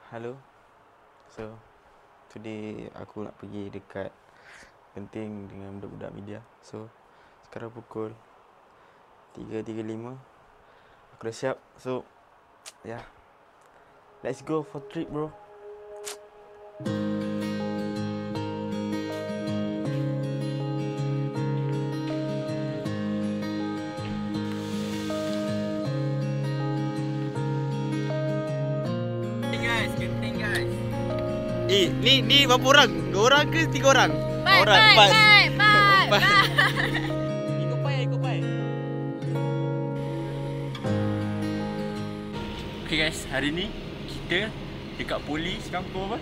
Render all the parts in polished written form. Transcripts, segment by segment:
Hello. So today aku nak pergi dekat Genting dengan budak-budak media. So sekarang pukul 3.35. Aku dah siap. So yeah. Let's go for trip, bro. Genting guys. Ni berapa orang? 2 orang ke 3 orang? Empat. Ikut pai. Okay guys, hari ni kita dekat Polis kampung apa?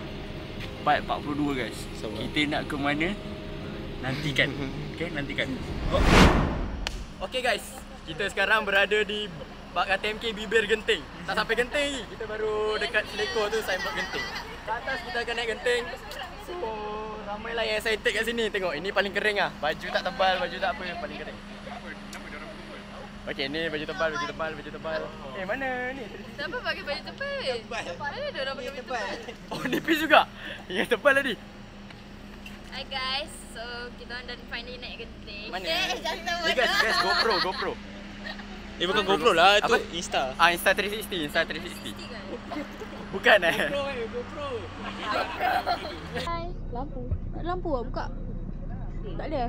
4.42 guys. Sabar. Kita nak ke mana? Nantikan. Okay, nantikan. Okay guys, kita sekarang berada di Bak KTMK bibir Genting. Tak sampai Genting lagi. Kita baru dekat Selekor tu signboard Genting. Ke atas kita akan naik Genting. So, ramailah yang excited kat sini. Tengok, ini paling kering ah. Baju tak tebal, baju tak apa, paling kering. Okey, ni baju tebal. Mana ni? Siapa pakai baju tebal? Mana dia orang pakai baju tebal? Oh, nipis juga. Yang tebal tadi. Hi guys, so kita orang dah finally naik Genting. Mana? Jatuh Ni guys, GoPro. Bukan GoPro lah, tu Apa? Insta. Insta 360. Bukan GoPro. Hai, lampu lah buka. Tak ada.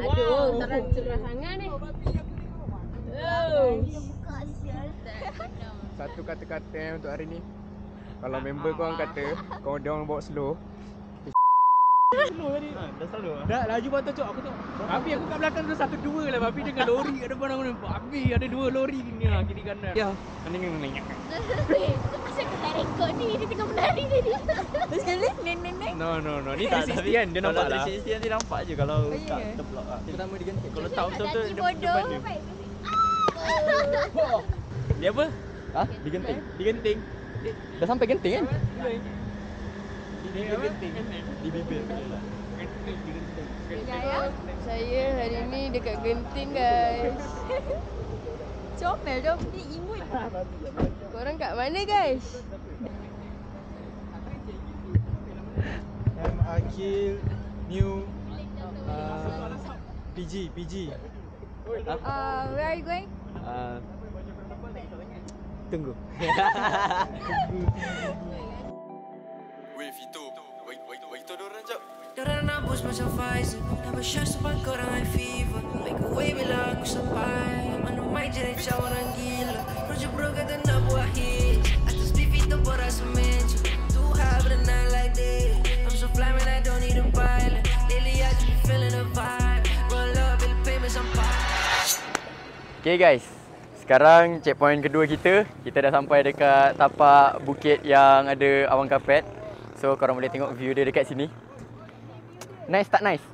Aduh, terang cerah sangat ni. Satu kata-kata untuk hari ni. Kalau member korang kata kau dia orang bawa slow. Dah selalu ah. Dah laju patut cok aku tengok. Babi aku kat belakang tu 1-2 lah. Babi dengan lori kat depan aku nampak. Babi ada 2 lori ni lah kiri kanan. Ya. Mending. Asal kau tak rekod ni? Dia tengah menari tadi. Terus sekali, neng. No. Ni 360 kan dia nampak lah. 360 nanti nampak je kalau tak ya? terblok lah. Pertama di Genting. Kalau tak betul-betul Laki depan bodoh. dia. Dia apa? Ha? Di Genting. Di Genting. Dah sampai Genting kan? Di Genting. Di bibir. Saya hari ni dekat Genting guys. Comel jom ni imut. Korang kat mana guys? Akil new PG. Where are you going? Tunggu. Weh Vito, bagi tahu diorang jap. Diorang nak boost macam Pfizer. Never sure sebab korang high fever. Make a way bila aku sampai. Mana mic jadi macam orang gila. Roger bro kata nak buat hit. Atas beef itu borak semenju. Too high but a night like this. I'm so fly man I don't need a pilot. Lately I just be feeling the vibe. Roll up bill payment sampai. Okay guys, sekarang checkpoint kedua kita. Kita dah sampai dekat tapak bukit yang ada awan kapet. So korang boleh tengok view dia dekat sini. Nice tak nice?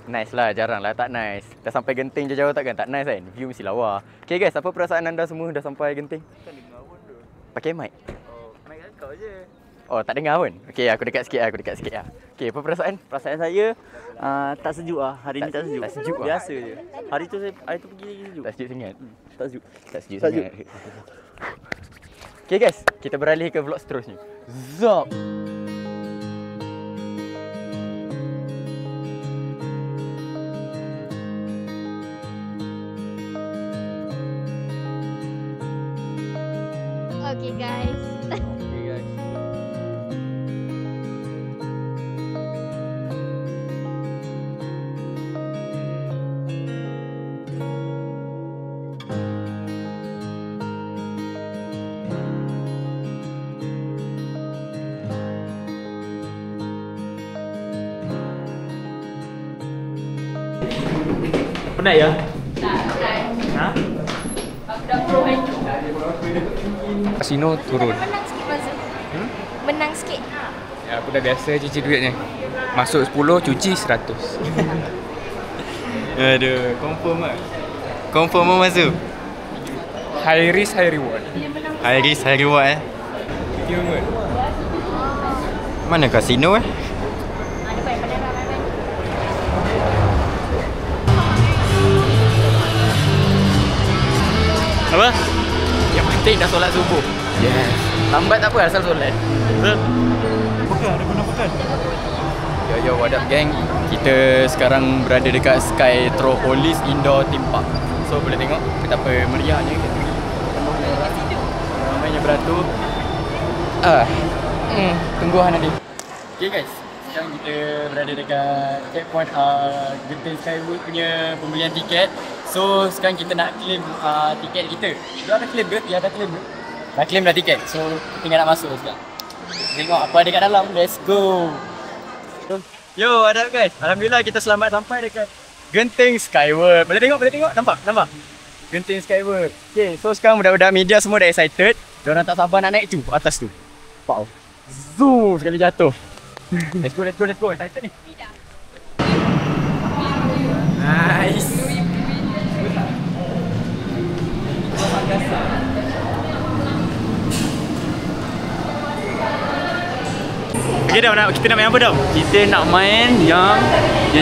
Nice lah, jarang lah tak nice. Dah sampai Genting jauh-jauh takkan tak nice kan? View mesti lawa. Okay guys, apa perasaan anda semua dah sampai Genting? Pakai mic? Mic kau je. Oh, tak dengar pun? Okay, aku dekat sikit lah. Okay, apa perasaan? Perasaan saya tak sejuk ah. Hari ni tak sejuk. Tak sejuk ah. Biasa je. Hari tu pergi sejuk. Tak sejuk sangat? Tak sejuk. Tak sejuk sangat. Okay guys, kita beralih ke vlog seterusnya. Zop! Okay guys. Penat ya? Ha? Aku dah pro hari tu. Kasino turun. Menang sikit masa. Menang sikit. Ya, aku dah biasa cuci duitnya. Masuk 10, cuci 100. Aduh, confirm ah. Confirm mau masuk. High risk, high reward. High risk, high reward Human. Mana kasino Apa? Yang penting dah solat subuh. Yes. Lambat tak apa, asal solat. Bukan, ada guna bukan. Yo, what up gang? Kita sekarang berada dekat Skytropolis Indoor Theme Park. So boleh tengok betapa meriahnya kan. Ramainya beratur. Tungguan nanti. Okay guys, sekarang kita berada dekat checkpoint Genting Skyway punya pembelian tiket. So sekarang kita nak claim tiket kita. Dah ada claim ke? Ya, dah claim ke? Dah claim dah tiket. So tinggal nak masuk sekarang. Tengok apa ada kat dalam. Let's go. Yo, ada guys. Alhamdulillah kita selamat sampai dekat Genting Skyway. Boleh tengok? Nampak? Genting Skyway. Okay, so sekarang budak-budak media semua dah excited. Diorang tak sabar nak naik tu, atas tu. Wow. Zoom sekali jatuh. Let's go. Excited ni. Nice. Okay dah, kita nak main apa dah? Kita nak main yang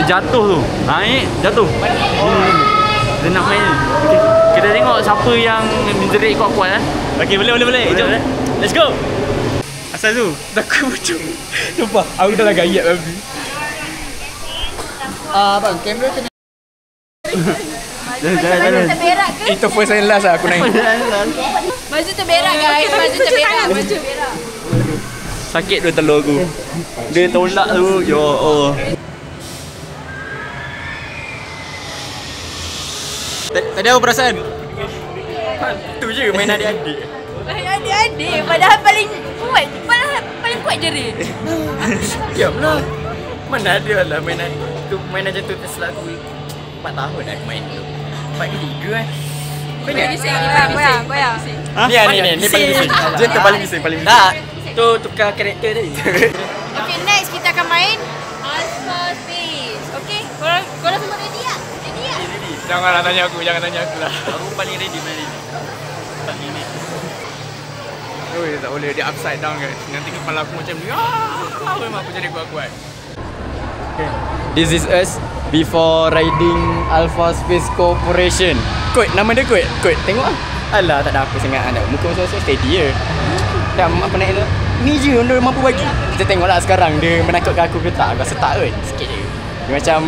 jatuh tu. Naik, jatuh. Kita nak main. Okay. Kita tengok siapa yang menjerit kuat-kuat eh. Okey, boleh. Jom. Let's go. Asal tu, takut macam. Sumpah, aku dah gayat babi. Bang, kamera kena. Maju terberak ke? Itu first and last lah aku naik. Maju terberak guys. Maju terberak. Sakit tu telur aku. Dia tolak tu. Ya Allah. Tadi apa perasaan? Tu je main adik-adik. Adik-adik padahal paling kuat jerit. Diamlah. Mana ada lah main macam tu terselak aku 4 tahun dah aku main tu. 4 ke 3 Kau ingat? Goyang. Ni paling bising. Dia paling bising. Tak. Tu tukar karakter tadi. Okay, next kita akan main Alpha Space. Okay, korang semua ready tak? Ready tak? Janganlah tanya aku lah. Aku paling ready main ni. Tak boleh, dia upside down guys. Nanti kepala aku macam ni. Memang aku jadi kuat-kuat. Okay. This is us before riding Alpha Space Corporation. Kot, nama dia Kot. Tengok lah. Alah, tak ada apa sangat anak. Muka macam steady je. Dah apa naik tu? Ni je yang dia mampu bagi. Kita tengoklah sekarang dia menakutkan aku ke tak. Aku rasa tak kot. Sikit je. Dia macam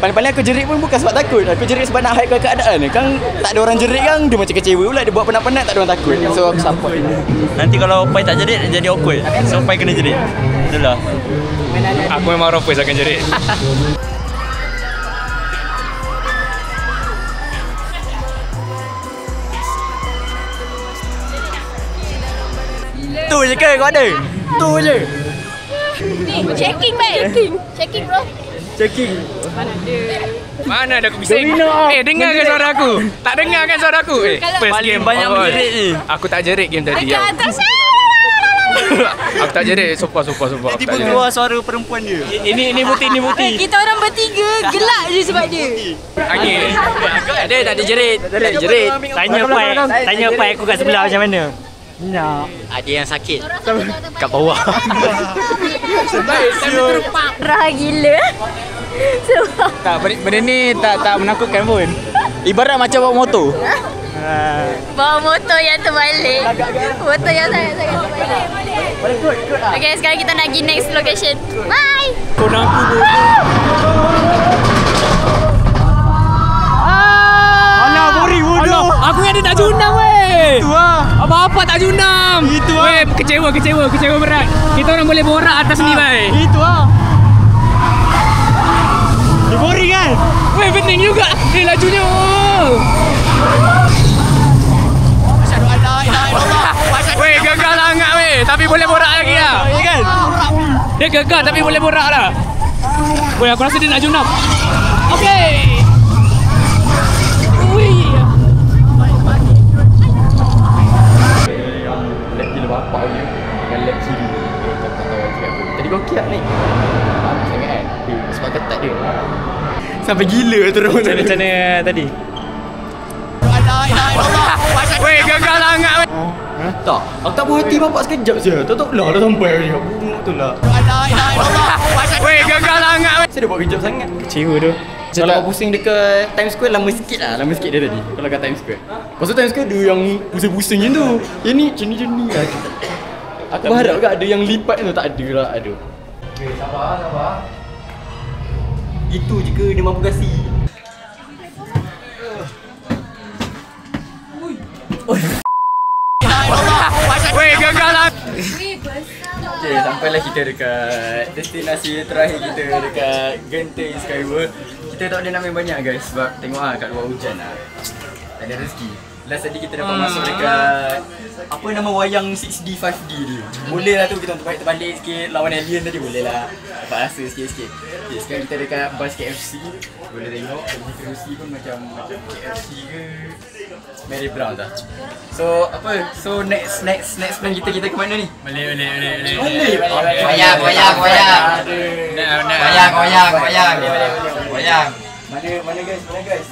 paling-paling aku jerit pun bukan sebab takut. Aku jerit sebab nak hype keadaan. Kan tak ada orang jerit kan, dia macam kecewa pula. Dia buat penat-penat tak ada orang takut. So aku support. Nanti kalau Pai tak jerit jadi awkward. So Pai kena jerit. Itulah. Aku memang orang first akan jerit. Tu je ke kau ada? Tu je. Ni, checking bro. Checking. Mana ada aku bising? Dengarkan suara aku. Tak dengarkan suara aku. First game banyak menjerit ni. Aku tak jerit game tadi. Dekat atas. Aku tak jerit. Sumpah. Tiba keluar suara perempuan dia. Ini bukti. Kita orang bertiga gelak je sebab dia. Angin. Ada tak ada jerit. Tanya Pai aku kat sebelah macam mana? Nak. Ada yang sakit kat bawah. Rah gila. Tak, benda ni tak menakutkan pun. Ibarat macam bawa motor. Bawa motor yang terbalik. Motor yang sangat-sangat terbalik. Okay, sekarang kita nak pergi next location. Bye. Kau nampu tu. Alah, bodoh. Aku yang dia tak junam weh. Itu lah. Apa-apa tak junam. Itu lah. Weh, kecewa berat. Kita orang boleh borak atas ni weh. Itu lah. Dia boring kan? Weh, penting juga. Lajunya. Weh, gagal lah angkat weh. Tapi boleh borak lagi lah. Ya kan? Dia gagal tapi boleh borak lah. Weh, aku rasa dia nak junam. Okay. Lep gila bapak punya. Dengan lep kiri. Tadi kau kiat ni. Lama sangat kan? Sebab ketat dia. Sampai gila turun. Macam mana tadi? Weh, gagal lah angkat weh. tak? Aku tak puas hati bapak sekejap je. Tak lah dah sampai ni. Aku tengok tu lah. Weh, gagal sangat. Saya dah buat kejap sangat. Kecewa tu. Kalau pusing dekat Times Square lama sikit dia tadi. Kalau kat Times Square. Pasal Times Square ada yang pusing-pusing je tu. Yang ni jenis-jenis lah. Aku berharap ke ada yang lipat tu, tak ada lah. Aduh. Okay, sabar. Itu je ke dia mampu kasih. Weh, gagal lah. Okay, sampailah kita dekat destinasi terakhir kita dekat Genting Skyworld. Kita tak boleh nak main banyak guys sebab tengok lah kat luar hujan lah. Tak ada rezeki. Last tadi kita dapat masuk dekat apa nama wayang 6D 5D dia. Boleh lah tu kita terbalik sikit lawan alien tadi boleh lah. Dapat rasa sikit-sikit. Okay, sekarang kita dekat bus KFC. Boleh tengok dari kerusi pun macam KFC ke Mary Brown tak. So apa? So next plan kita ke mana ni? Balik. Wayang. Mana guys?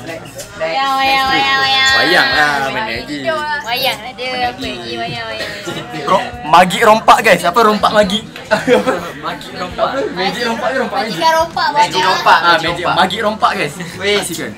Next. Wayang lah, mana lagi? Wayang ada apa lagi wayang. Magik rompak guys. Apa rompak magik? Magik rompak. Magic rompak ke rompak magik? Magic rompak. Magik rompak guys. Weh, sikan.